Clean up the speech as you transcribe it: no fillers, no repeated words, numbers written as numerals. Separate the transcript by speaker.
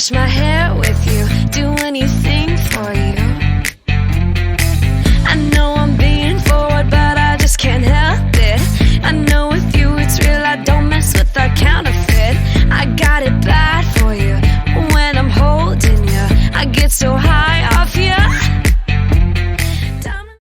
Speaker 1: wash my hair with you, do anything for you. I know I'm being forward, but I just can't help it. I know with you it's real, I don't mess with the counterfeit. I got it back.